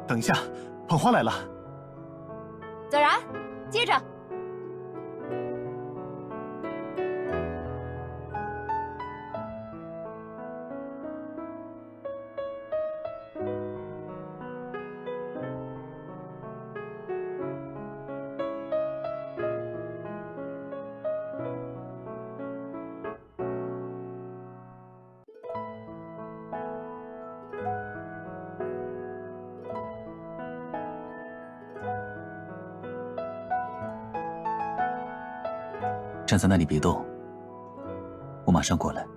等一下，捧花来了。泽然，接着。站在那里别动，我马上过来。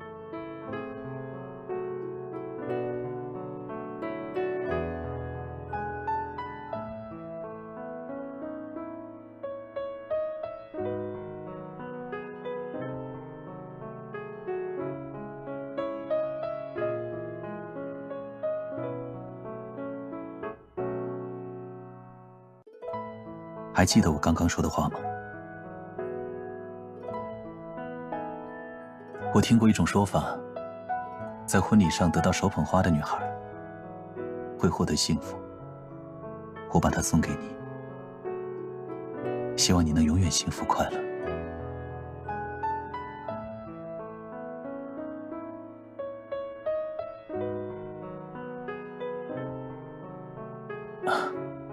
还记得我刚刚说的话吗？我听过一种说法，在婚礼上得到手捧花的女孩会获得幸福。我把它送给你，希望你能永远幸福快乐。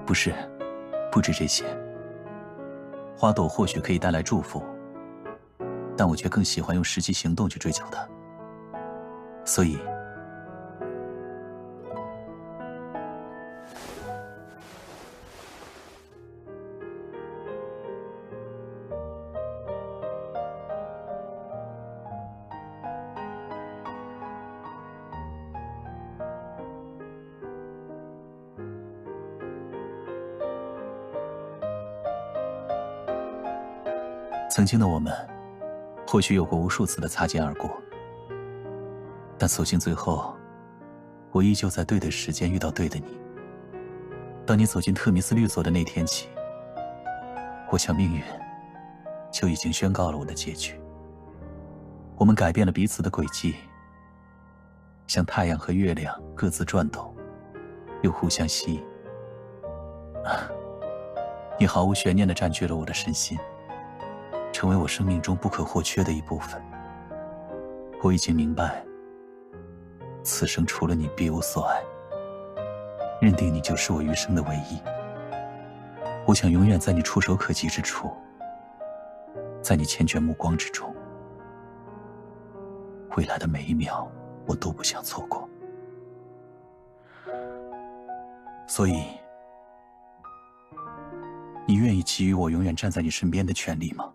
不是，不止这些。花朵或许可以带来祝福，但我却更喜欢用实际行动去追求它。所以，曾经的我们，或许有过无数次的擦肩而过，但所幸最后，我依旧在对的时间遇到对的你。当你走进特弥斯律所的那天起，我想命运就已经宣告了我的结局。我们改变了彼此的轨迹，像太阳和月亮各自转动，又互相吸引。你毫无悬念地占据了我的身心，成为我生命中不可或缺的一部分。我已经明白，此生除了你别无所爱，认定你就是我余生的唯一。我想永远在你触手可及之处，在你缱绻目光之中，未来的每一秒我都不想错过。所以，你愿意给予我永远站在你身边的权利吗？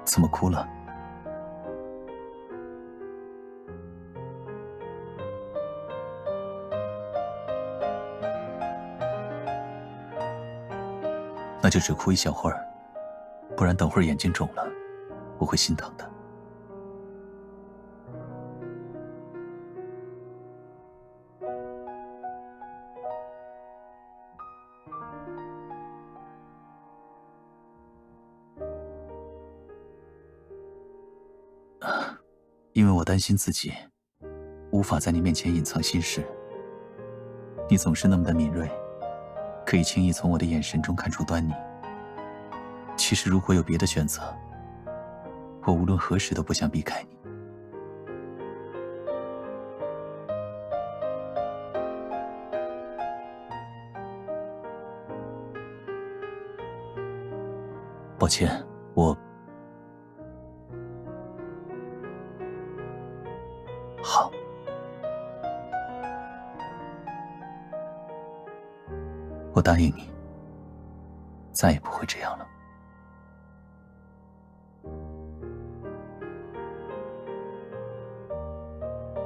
怎么哭了？那就只哭一小会儿，不然等会儿眼睛肿了，我会心疼的。因为我担心自己无法在你面前隐藏心事。你总是那么的敏锐，可以轻易从我的眼神中看出端倪。其实如果有别的选择，我无论何时都不想避开你。抱歉，我好，我答应你，再也不会这样了。